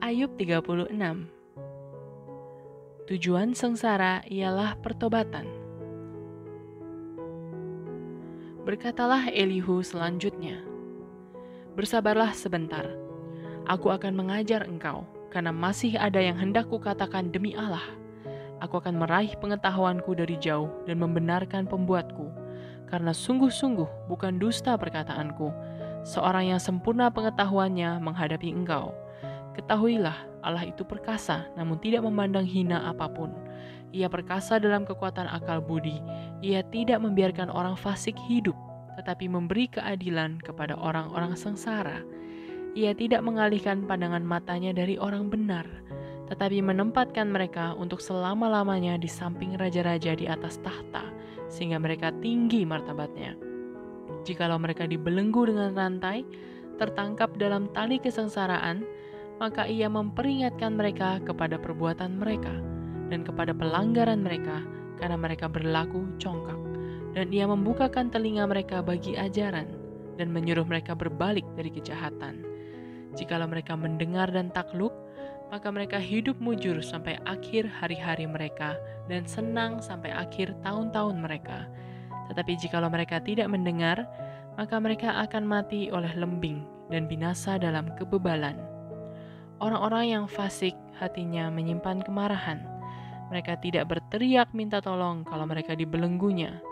Ayub 36. Tujuan sengsara ialah pertobatan. Berkatalah Elihu selanjutnya, "Bersabarlah sebentar, aku akan mengajar engkau, karena masih ada yang hendak kukatakan demi Allah. Aku akan meraih pengetahuanku dari jauh dan membenarkan pembuatku, karena sungguh-sungguh bukan dusta perkataanku. Seorang yang sempurna pengetahuannya menghadapi engkau. Ketahuilah, Allah itu perkasa, namun tidak memandang hina apapun. Ia perkasa dalam kekuatan akal budi. Ia tidak membiarkan orang fasik hidup, tetapi memberi keadilan kepada orang-orang sengsara. Ia tidak mengalihkan pandangan matanya dari orang benar, tetapi menempatkan mereka untuk selama-lamanya di samping raja-raja di atas tahta, sehingga mereka tinggi martabatnya. Jikalau mereka dibelenggu dengan rantai, tertangkap dalam tali kesengsaraan, maka ia memperingatkan mereka kepada perbuatan mereka dan kepada pelanggaran mereka, karena mereka berlaku congkak. Dan ia membukakan telinga mereka bagi ajaran dan menyuruh mereka berbalik dari kejahatan. Jikalau mereka mendengar dan takluk, maka mereka hidup mujur sampai akhir hari-hari mereka dan senang sampai akhir tahun-tahun mereka. Tetapi jikalau mereka tidak mendengar, maka mereka akan mati oleh lembing dan binasa dalam kebebalan. Orang-orang yang fasik hatinya menyimpan kemarahan. Mereka tidak berteriak minta tolong kalau mereka dibelenggunya.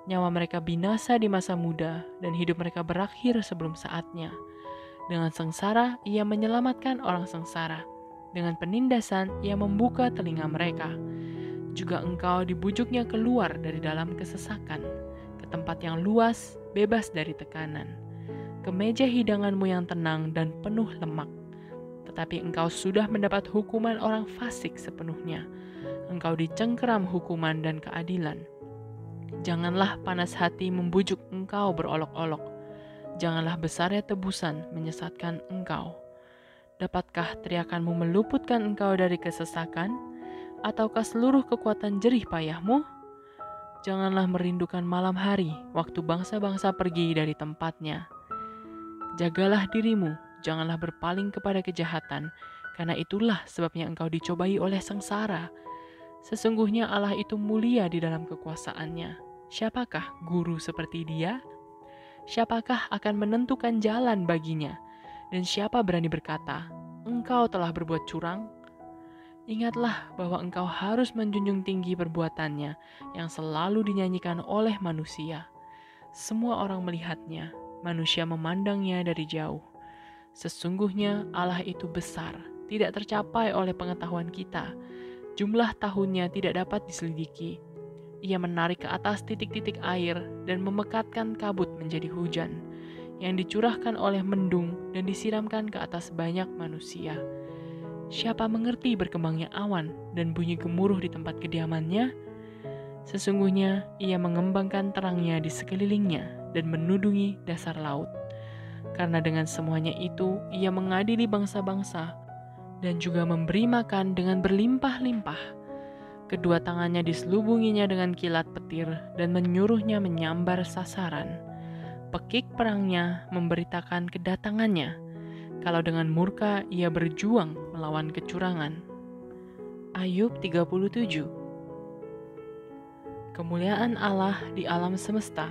Nyawa mereka binasa di masa muda dan hidup mereka berakhir sebelum saatnya. Dengan sengsara, ia menyelamatkan orang sengsara. Dengan penindasan, ia membuka telinga mereka. Juga engkau dibujuknya keluar dari dalam kesesakan, ke tempat yang luas, bebas dari tekanan, ke meja hidanganmu yang tenang dan penuh lemak. Tetapi engkau sudah mendapat hukuman orang fasik sepenuhnya. Engkau dicengkeram hukuman dan keadilan. Janganlah panas hati membujuk engkau berolok-olok. Janganlah besarnya tebusan menyesatkan engkau. Dapatkah teriakanmu meluputkan engkau dari kesesakan? Ataukah seluruh kekuatan jerih payahmu? Janganlah merindukan malam hari, waktu bangsa-bangsa pergi dari tempatnya. Jagalah dirimu, janganlah berpaling kepada kejahatan, karena itulah sebabnya engkau dicobai oleh sengsara. Sesungguhnya Allah itu mulia di dalam kekuasaannya. Siapakah guru seperti Dia? Siapakah akan menentukan jalan baginya? Dan siapa berani berkata, "Engkau telah berbuat curang"? Ingatlah bahwa engkau harus menjunjung tinggi perbuatannya yang selalu dinyanyikan oleh manusia. Semua orang melihatnya, manusia memandangnya dari jauh. Sesungguhnya Allah itu besar, tidak tercapai oleh pengetahuan kita. Jumlah tahunnya tidak dapat diselidiki. Ia menarik ke atas titik-titik air dan memekatkan kabut menjadi hujan, yang dicurahkan oleh mendung dan disiramkan ke atas banyak manusia. Siapa mengerti berkembangnya awan dan bunyi gemuruh di tempat kediamannya? Sesungguhnya ia mengembangkan terangnya di sekelilingnya dan menudungi dasar laut. Karena dengan semuanya itu ia mengadili bangsa-bangsa dan juga memberi makan dengan berlimpah-limpah. Kedua tangannya diselubunginya dengan kilat petir dan menyuruhnya menyambar sasaran. Pekik perangnya memberitakan kedatangannya. Kalau dengan murka ia berjuang melawan kecurangan. Ayub 37. Kemuliaan Allah di alam semesta.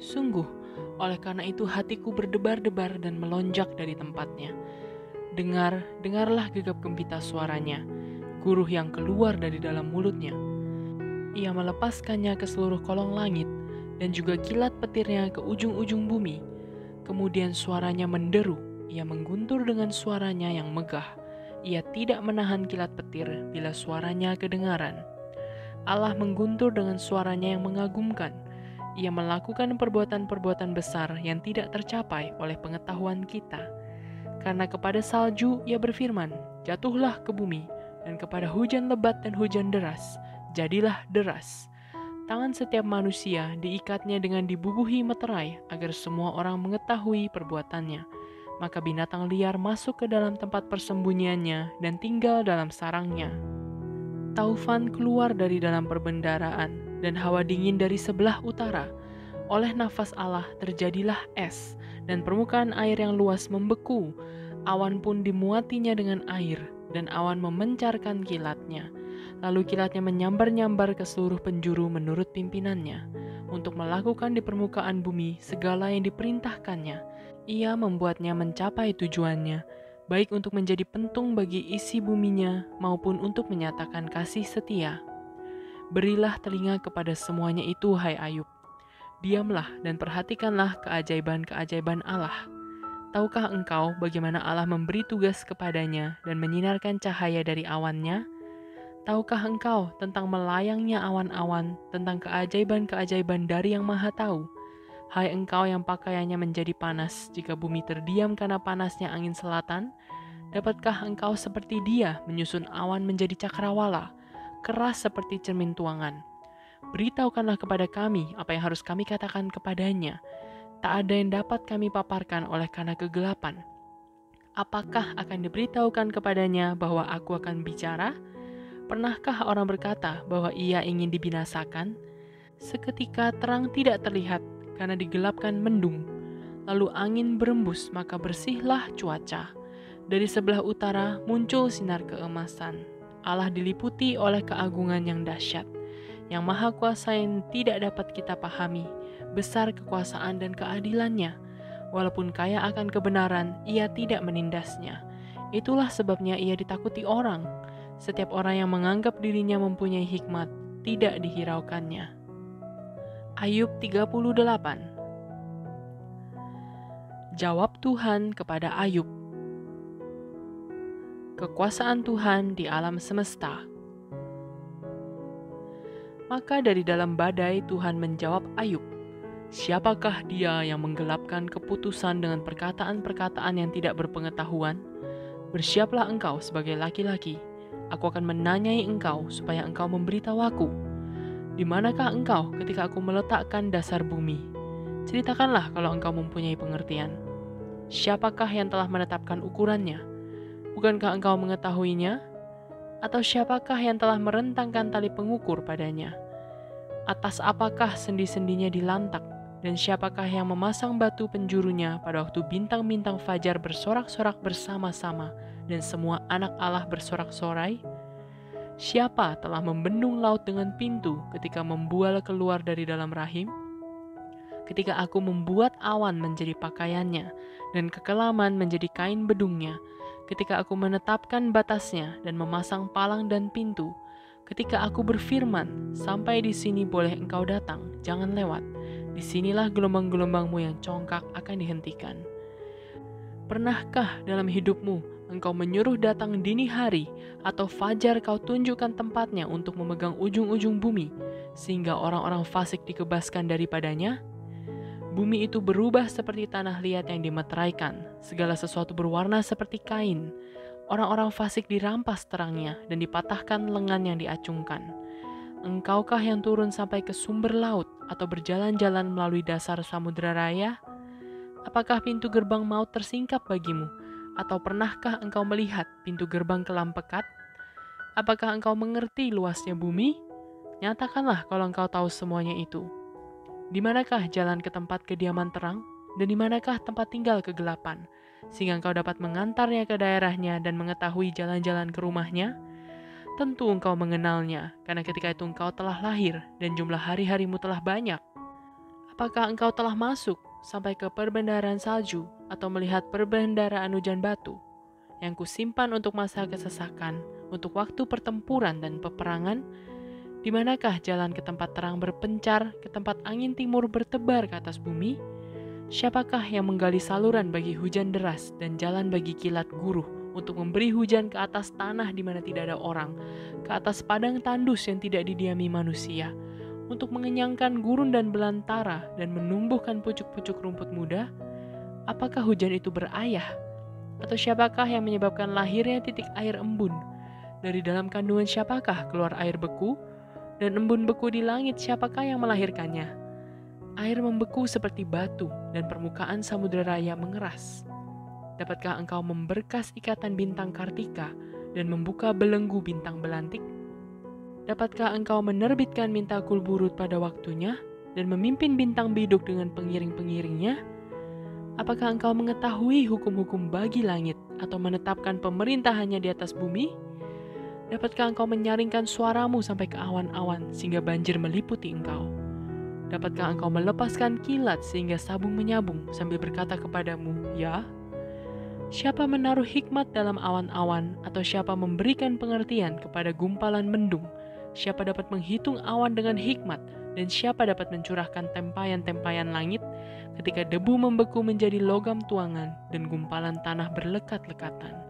Sungguh, oleh karena itu hatiku berdebar-debar dan melonjak dari tempatnya. Dengarlah gegap gempita suaranya, guruh yang keluar dari dalam mulutnya. Ia melepaskannya ke seluruh kolong langit dan juga kilat petirnya ke ujung-ujung bumi. Kemudian suaranya menderu, ia mengguntur dengan suaranya yang megah. Ia tidak menahan kilat petir bila suaranya kedengaran. Allah mengguntur dengan suaranya yang mengagumkan. Ia melakukan perbuatan-perbuatan besar yang tidak tercapai oleh pengetahuan kita. Karena kepada salju ia berfirman, jatuhlah ke bumi, dan kepada hujan lebat dan hujan deras, jadilah deras. Tangan setiap manusia diikatnya dengan dibubuhi meterai agar semua orang mengetahui perbuatannya. Maka binatang liar masuk ke dalam tempat persembunyiannya dan tinggal dalam sarangnya. Taufan keluar dari dalam perbendaraan dan hawa dingin dari sebelah utara. Oleh nafas Allah terjadilah es dan permukaan air yang luas membeku. Awan pun dimuatinya dengan air, dan awan memencarkan kilatnya. Lalu kilatnya menyambar-nyambar ke seluruh penjuru menurut pimpinannya, untuk melakukan di permukaan bumi segala yang diperintahkannya. Ia membuatnya mencapai tujuannya, baik untuk menjadi pentung bagi isi buminya, maupun untuk menyatakan kasih setia. Berilah telinga kepada semuanya itu, hai Ayub. Diamlah dan perhatikanlah keajaiban-keajaiban Allah. Tahukah engkau bagaimana Allah memberi tugas kepadanya dan menyinarkan cahaya dari awannya? Tahukah engkau tentang melayangnya awan-awan, tentang keajaiban-keajaiban dari Yang Maha Tahu? Hai engkau yang pakaiannya menjadi panas, jika bumi terdiam karena panasnya angin selatan, dapatkah engkau seperti Dia menyusun awan menjadi cakrawala, keras seperti cermin tuangan? Beritahukanlah kepada kami apa yang harus kami katakan kepadanya. Tak ada yang dapat kami paparkan oleh karena kegelapan. Apakah akan diberitahukan kepadanya bahwa aku akan bicara? Pernahkah orang berkata bahwa ia ingin dibinasakan? Seketika terang tidak terlihat karena digelapkan mendung. Lalu angin berembus, maka bersihlah cuaca. Dari sebelah utara muncul sinar keemasan. Allah diliputi oleh keagungan yang dahsyat, yang maha kuasa yang tidak dapat kita pahami. Besar kekuasaan dan keadilannya. Walaupun kaya akan kebenaran, ia tidak menindasnya. Itulah sebabnya ia ditakuti orang. Setiap orang yang menganggap dirinya mempunyai hikmat, tidak dihiraukannya. Ayub 38. Jawab Tuhan kepada Ayub. Kekuasaan Tuhan di alam semesta. Maka dari dalam badai Tuhan menjawab Ayub, siapakah dia yang menggelapkan keputusan dengan perkataan-perkataan yang tidak berpengetahuan? Bersiaplah engkau sebagai laki-laki. Aku akan menanyai engkau supaya engkau memberitahu aku. Di manakah engkau ketika aku meletakkan dasar bumi? Ceritakanlah kalau engkau mempunyai pengertian. Siapakah yang telah menetapkan ukurannya? Bukankah engkau mengetahuinya? Atau siapakah yang telah merentangkan tali pengukur padanya? Atas apakah sendi-sendinya dilantak? Dan siapakah yang memasang batu penjurunya pada waktu bintang-bintang fajar bersorak-sorak bersama-sama dan semua anak Allah bersorak-sorai? Siapa telah membendung laut dengan pintu ketika membual keluar dari dalam rahim? Ketika aku membuat awan menjadi pakaiannya dan kekelaman menjadi kain bedungnya, ketika aku menetapkan batasnya dan memasang palang dan pintu, ketika aku berfirman, sampai di sini boleh engkau datang, jangan lewat. Disinilah gelombang-gelombangmu yang congkak akan dihentikan. Pernahkah dalam hidupmu engkau menyuruh datang dini hari atau fajar kau tunjukkan tempatnya untuk memegang ujung-ujung bumi, sehingga orang-orang fasik dikebaskan daripadanya? Bumi itu berubah seperti tanah liat yang dimeteraikan, segala sesuatu berwarna seperti kain. Orang-orang fasik dirampas terangnya dan dipatahkan lengan yang diacungkan. Engkaukah yang turun sampai ke sumber laut atau berjalan-jalan melalui dasar samudera raya? Apakah pintu gerbang maut tersingkap bagimu? Atau pernahkah engkau melihat pintu gerbang kelam pekat? Apakah engkau mengerti luasnya bumi? Nyatakanlah kalau engkau tahu semuanya itu. Di manakah jalan ke tempat kediaman terang? Dan di manakah tempat tinggal kegelapan? Sehingga engkau dapat mengantarnya ke daerahnya dan mengetahui jalan-jalan ke rumahnya? Tentu engkau mengenalnya, karena ketika itu engkau telah lahir dan jumlah hari-harimu telah banyak. Apakah engkau telah masuk sampai ke perbendaharaan salju atau melihat perbendaharaan hujan batu yang kusimpan untuk masa kesesakan, untuk waktu pertempuran dan peperangan? Di manakah jalan ke tempat terang berpencar, ke tempat angin timur bertebar ke atas bumi? Siapakah yang menggali saluran bagi hujan deras dan jalan bagi kilat guruh untuk memberi hujan ke atas tanah di mana tidak ada orang, ke atas padang tandus yang tidak didiami manusia, untuk mengenyangkan gurun dan belantara dan menumbuhkan pucuk-pucuk rumput muda? Apakah hujan itu berayah? Atau siapakah yang menyebabkan lahirnya titik air embun? Dari dalam kandungan siapakah keluar air beku? Dan embun beku di langit siapakah yang melahirkannya? Air membeku seperti batu dan permukaan samudera raya mengeras. Dapatkah engkau memberkas ikatan bintang Kartika dan membuka belenggu bintang belantik? Dapatkah engkau menerbitkan mintakul burut pada waktunya dan memimpin bintang biduk dengan pengiring-pengiringnya? Apakah engkau mengetahui hukum-hukum bagi langit atau menetapkan pemerintahannya di atas bumi? Dapatkah engkau menyaringkan suaramu sampai ke awan-awan sehingga banjir meliputi engkau? Dapatkah engkau melepaskan kilat sehingga sabung menyabung sambil berkata kepadamu, ya? Siapa menaruh hikmat dalam awan-awan atau siapa memberikan pengertian kepada gumpalan mendung? Siapa dapat menghitung awan dengan hikmat dan siapa dapat mencurahkan tempayan-tempayan langit ketika debu membeku menjadi logam tuangan dan gumpalan tanah berlekat-lekatan?